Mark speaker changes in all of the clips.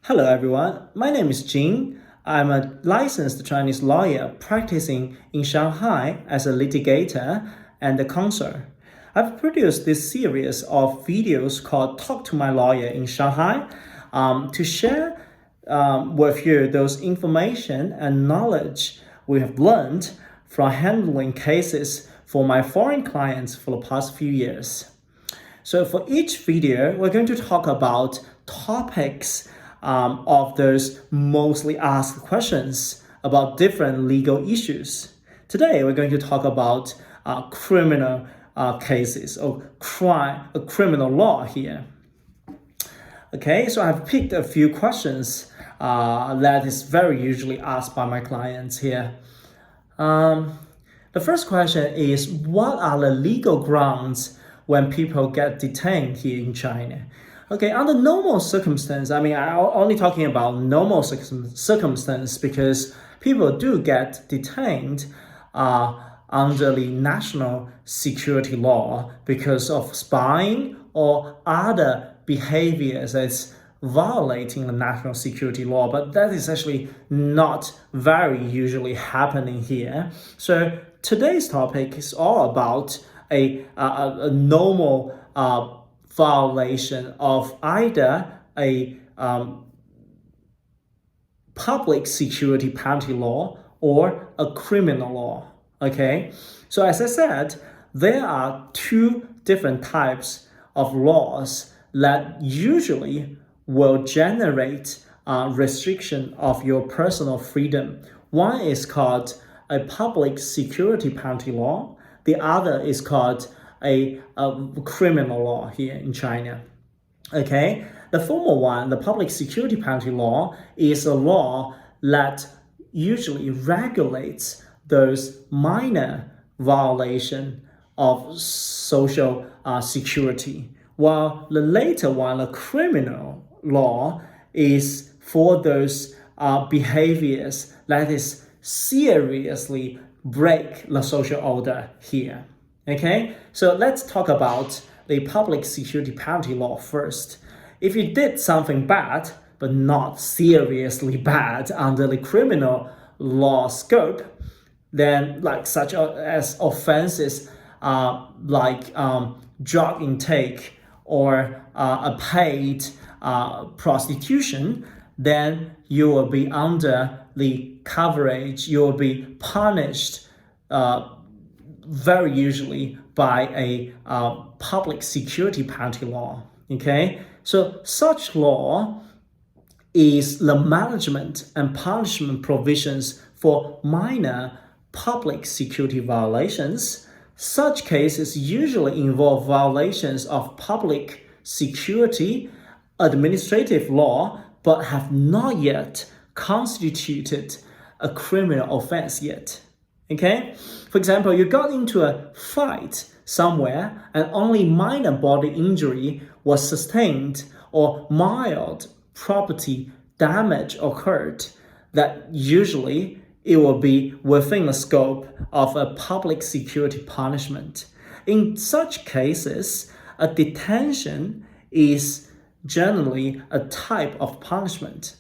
Speaker 1: Hello everyone, my name is Jin. I'm a licensed Chinese lawyer practicing in Shanghai as a litigator and a counsel. I've produced this series of videos called Talk to My Lawyer in Shanghai to share with you those information and knowledge we have learned from handling cases for my foreign clients for the past few years. So for each video, we're going to talk about topics of those mostly asked questions about different legal issues. Today, we're going to talk about criminal cases or criminal law here. Okay, so I've picked a few questions that is very usually asked by my clients here. The first question is, what are the legal grounds when people get detained here in China? Okay, under normal circumstances, I'm only talking about normal circumstances because people do get detained under the national security law because of spying or other behaviors that's violating the national security law, but that is actually not very usually happening here. So today's topic is all about a normal violation of either a public security penalty law or a criminal law. Okay, so as I said, there are two different types of laws that usually will generate restriction of your personal freedom. One is called a public security penalty law. The other is called a criminal law here in China. Okay, the former one, the public security penalty law, is a law that usually regulates those minor violation of social security, while the later one, the criminal law, is for those behaviors that is seriously break the social order here. Okay, so let's talk about the public security penalty law first. If you did something bad, but not seriously bad under the criminal law scope, then such as offenses like drug intake or a paid prostitution, then you will be under the coverage, you will be punished very usually by a public security penalty law. Okay, so such law is the management and punishment provisions for minor public security violations. Such cases usually involve violations of public security administrative law, but have not yet constituted a criminal offense yet. Okay, for example, you got into a fight somewhere and only minor body injury was sustained or mild property damage occurred, that usually it will be within the scope of a public security punishment. In such cases, a detention is generally a type of punishment.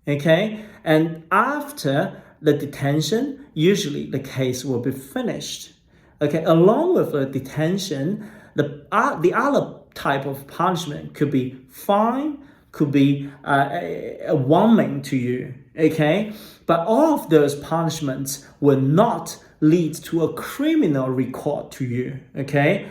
Speaker 1: Okay, and after the detention, usually the case will be finished. Okay, along with the detention, the other type of punishment could be fine, could be a warning to you. Okay, but all of those punishments will not lead to a criminal record to you. Okay,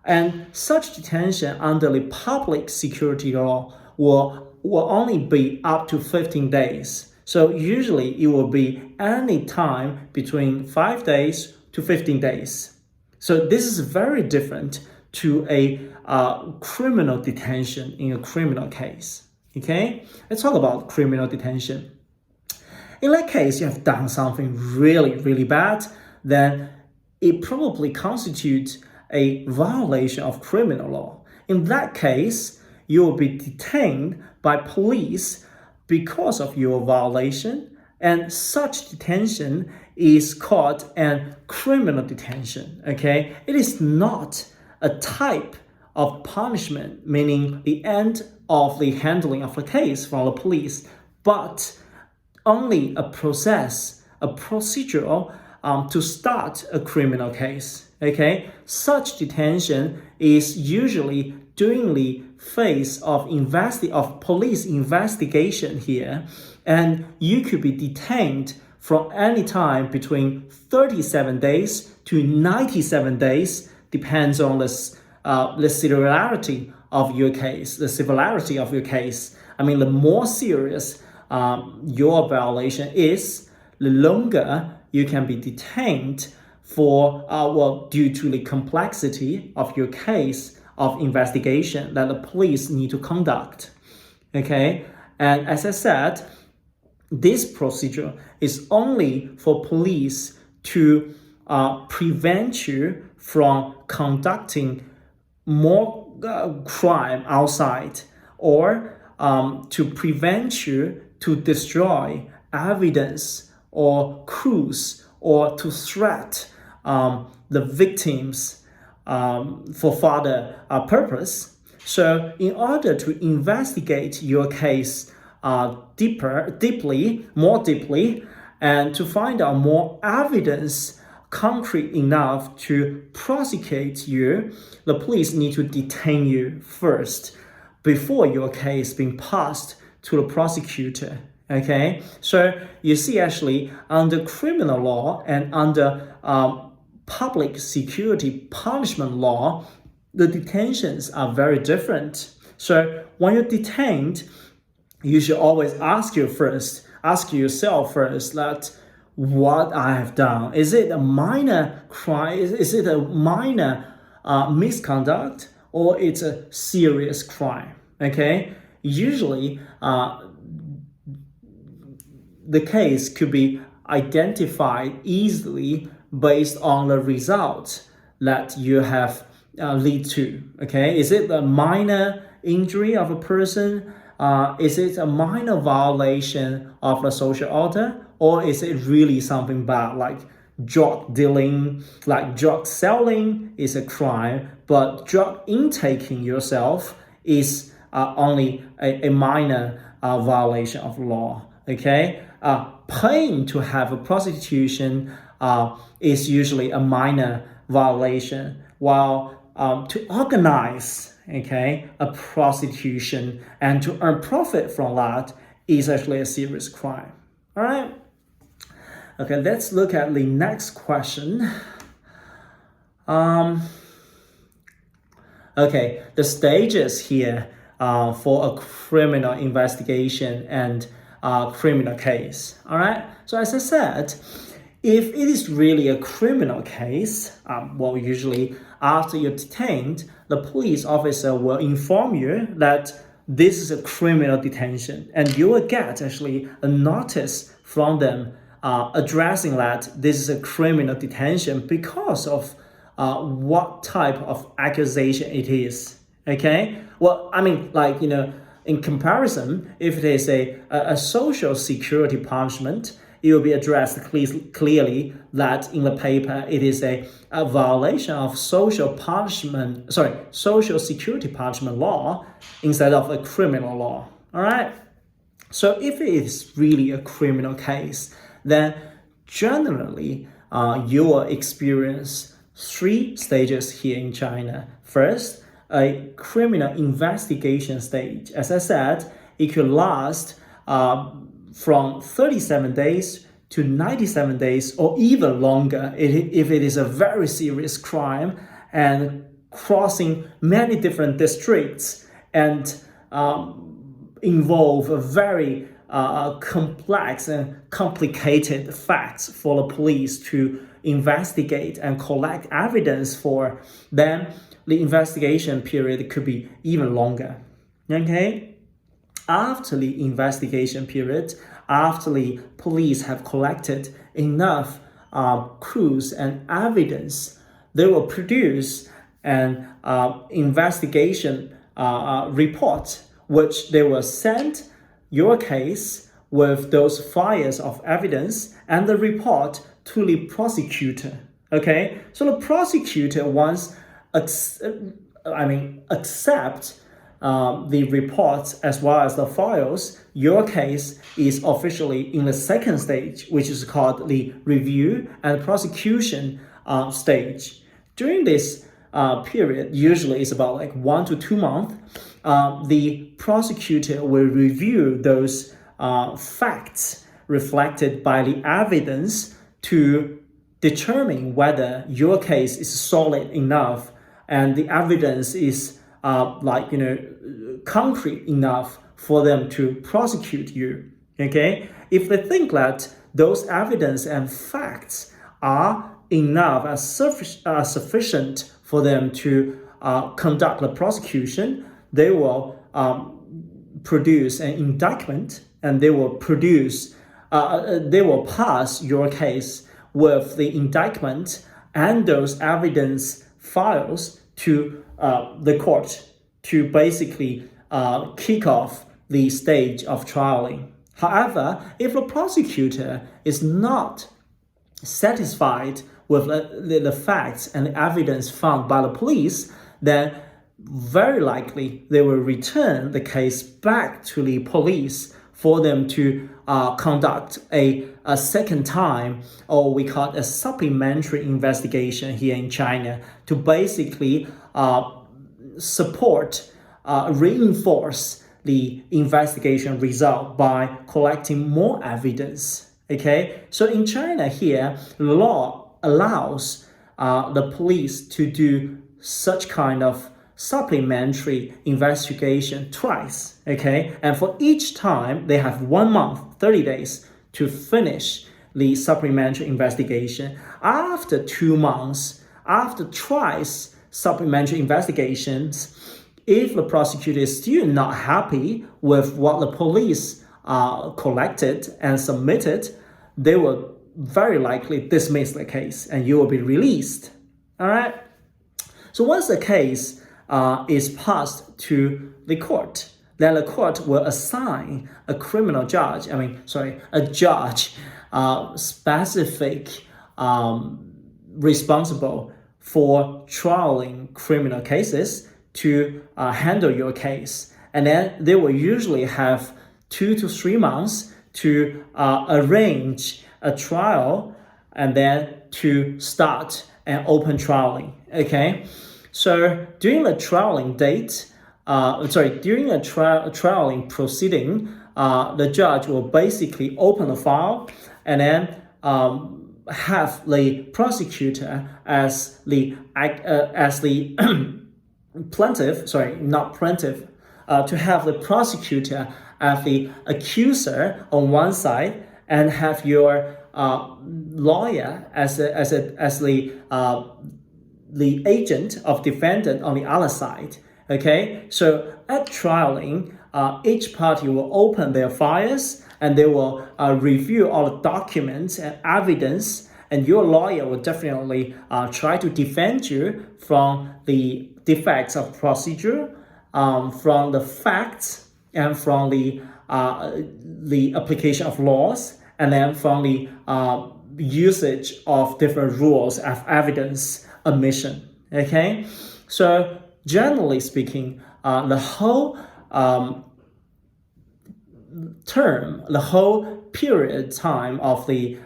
Speaker 1: and such detention under the public security law will only be up to 15 days. So usually it will be any time between 5 days to 15 days. So this is very different to a criminal detention in a criminal case. Okay, let's talk about criminal detention. In that case, you have done something really, really bad, then it probably constitutes a violation of criminal law. In that case, you will be detained by police because of your violation, and such detention is called a criminal detention. Okay, it is not a type of punishment, meaning the end of the handling of the case from the police, but only a procedure to start a criminal case. Okay, such detention is usually during the phase of police investigation here, and you could be detained from any time between 37 days to 97 days, depends on the severity of your case, the severity of your case. I mean, the more serious your violation is, the longer you can be detained for, due to the complexity of your case of investigation that the police need to conduct. Okay, and as I said, this procedure is only for police to prevent you from conducting more crime outside, or to prevent you to destroy evidence or clues, or to threat the victims for further purpose. So in order to investigate your case more deeply, and to find out more evidence concrete enough to prosecute you, the police need to detain you first before your case being passed to the prosecutor. Okay, so you see, actually, under criminal law and under public security punishment law, the detentions are very different. So when you're detained, you should always ask yourself first that what I have done, is it a minor crime, is it a minor misconduct, or it's a serious crime? Okay, usually the case could be identified easily based on the results that you have lead to. Okay, is it a minor injury of a person? Is it a minor violation of the social order, or is it really something bad, like drug dealing, like drug selling is a crime, but drug intaking yourself is only a minor violation of law? Okay, paying to have a prostitution is usually a minor violation, while to organize a prostitution and to earn profit from that is actually a serious crime. All right. Okay, let's look at the next question. Okay, the stages here for a criminal investigation and criminal case. All right. So as I said, if it is really a criminal case, usually after you're detained, the police officer will inform you that this is a criminal detention, and you will get actually a notice from them addressing that this is a criminal detention because of what type of accusation it is. Okay? Well, I mean, in comparison, if it is a social security punishment, it will be addressed clearly that in the paper it is a violation of social security punishment law instead of a criminal law. All right. So if it is really a criminal case, then generally you will experience 3 stages here in China. First, a criminal investigation stage. As I said, it could last from 37 days to 97 days or even longer if it is a very serious crime and crossing many different districts and involve a very complex and complicated facts for the police to investigate and collect evidence for. Then the investigation period could be even longer. Okay? After the investigation period, after the police have collected enough clues and evidence, they will produce an investigation report, which they will send your case with those files of evidence and the report to the prosecutor. Okay, so the prosecutor once accept the reports as well as the files, your case is officially in the second stage, which is called the review and prosecution stage. During this period, usually it's about like 1 to 2 months, the prosecutor will review those facts reflected by the evidence to determine whether your case is solid enough and the evidence is concrete enough for them to prosecute you. Okay, if they think that those evidence and facts are enough and sufficient for them to conduct the prosecution, they will produce an indictment, and they will pass your case with the indictment and those evidence files to the court to basically kick off the stage of trialing. However, if the prosecutor is not satisfied with the facts and the evidence found by the police, then very likely they will return the case back to the police for them to conduct a second time, or we call it a supplementary investigation here in China, to basically reinforce the investigation result by collecting more evidence. Okay, so in China here, law allows the police to do such kind of supplementary investigation twice. Okay, and for each time they have 1 month, 30 days to finish the supplementary investigation. After 2 months, after twice supplementary investigations, if the prosecutor is still not happy with what the police collected and submitted, they will very likely dismiss the case and you will be released. All right. So once the case is passed to the court, then the court will assign a judge specific responsible for trialing criminal cases to handle your case. And then they will usually have 2 to 3 months to arrange a trial and then to start an open trialing. Okay, so during the trialing trialing proceeding, the judge will basically open the file and then have the prosecutor as the to have the prosecutor as the accuser on one side and have your lawyer as the agent of defendant on the other side. Okay, so at trialing, each party will open their files and they will review all the documents and evidence, and your lawyer will definitely try to defend you from the defects of procedure, from the facts, and from the application of laws, and then from the usage of different rules of evidence admission. Okay, so generally speaking, the whole period time of the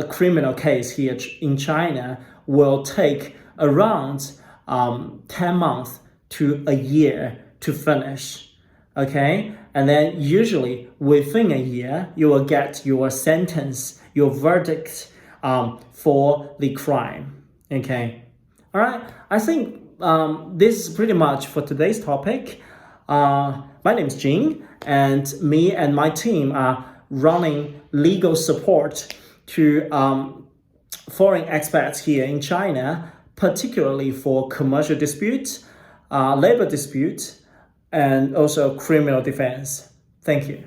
Speaker 1: criminal case here in China will take around 10 months to a year to finish. Okay, and then usually within a year you will get your sentence, your verdict for the crime. Okay, all right, I think this is pretty much for today's topic. My name is Jin, and me and my team are running legal support to foreign expats here in China, particularly for commercial disputes, labor disputes, and also criminal defense. Thank you.